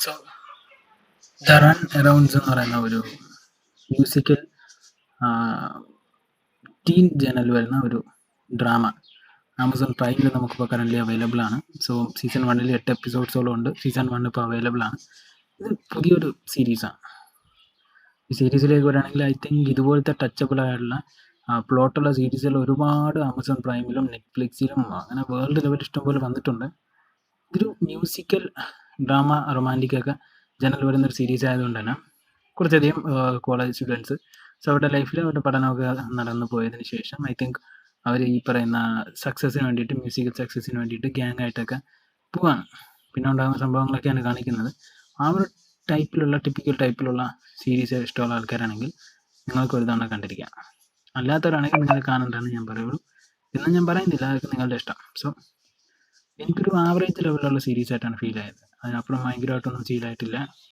So the run അറൗണ്ട്സ് എന്ന് പറയുന്ന ഒരു മ്യൂസിക്കൽ ടീൻ ജേണൽ വരുന്ന ഒരു ഡ്രാമ ആമസോൺ പ്രൈമിൽ നമുക്കിപ്പോൾ കറൻ്റ്ലി അവൈലബിൾ ആണ്. സോ സീസൺ 1 8 എപ്പിസോഡ്സോളം ഉണ്ട്. സീസൺ 1 ഇപ്പോൾ അവൈലബിൾ ആണ്. ഇത് പുതിയൊരു സീരീസാണ്. ഈ സീരീസിലേക്ക് വരികയാണെങ്കിൽ ഐ തിങ്ക് ഇതുപോലത്തെ ടച്ചബിൾ ആയിട്ടുള്ള പ്ലോട്ടുള്ള സീരീസുകൾ ഒരുപാട് ആമസോൺ പ്രൈമിലും നെറ്റ്ഫ്ലിക്സിലും അങ്ങനെ വേൾഡ് ലെവൽ ഇഷ്ടംപോലെ വന്നിട്ടുണ്ട്. ഇതൊരു മ്യൂസിക്കൽ ഡ്രാമ റൊമാൻറ്റിക് ഒക്കെ ജനറൽ വരുന്നൊരു സീരീസ് ആയതുകൊണ്ട് തന്നെ കുറച്ചധികം കോളേജ് സ്റ്റുഡൻസ് അവരുടെ ലൈഫിൽ അവരുടെ പഠനമൊക്കെ നടന്നു പോയതിന് ശേഷം ഐ തിങ്ക് അവർ ഈ പറയുന്ന സക്സസ്സിന് വേണ്ടിയിട്ട് മ്യൂസിക്കൽ സക്സസ്സിന് വേണ്ടിയിട്ട് ഗ്യാങ് ആയിട്ടൊക്കെ പോവാണ്. പിന്നെ ഉണ്ടാകുന്ന സംഭവങ്ങളൊക്കെയാണ് കാണിക്കുന്നത്. ആ ഒരു ടിപ്പിക്കൽ ടൈപ്പിലുള്ള സീരീസ് ഇഷ്ടമുള്ള ആൾക്കാരാണെങ്കിൽ നിങ്ങൾക്ക് ഒരു തവണ കണ്ടിരിക്കാം. അല്ലാത്തവരാണെങ്കിൽ നിങ്ങൾ കാണണ്ടെന്ന് ഞാൻ പറയുള്ളൂ. എന്നും ഞാൻ പറയുന്നില്ല, അതൊക്കെ നിങ്ങളുടെ ഇഷ്ടം. സോ എനിക്കൊരു ആവറേജ് ലെവലുള്ള സീരീസ് ആയിട്ടാണ് ഫീൽ ആയത്. അതിനപ്പുറം ഭയങ്കരമായിട്ടൊന്നും ഫീൽ ആയിട്ടില്ല.